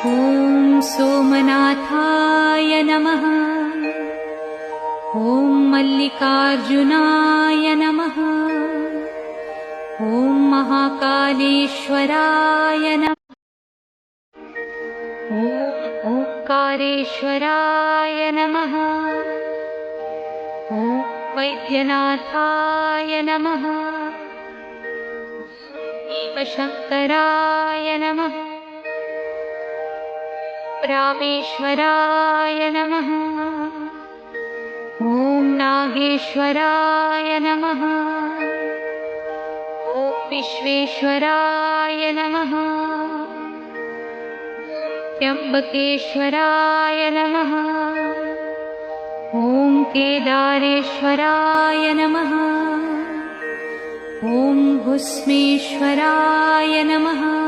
ॐ सोमनाथाय नमः। ॐ मल्लिकार्जुनाय नमः। ॐ महाकालेश्वराय नमः। ॐ ओंकारेश्वराय नमः। ॐ वैद्यनाथाय नमः। शिवशङ्कराय नमः। रामेश्वराय नमः। ॐ नागेश्वराय नमः। ॐ विश्वेश्वराय नमः। त्र्यम्बकेश्वराय नमः। ॐ केदारेश्वराय नमः। ॐ भस्मेश्वराय नमः।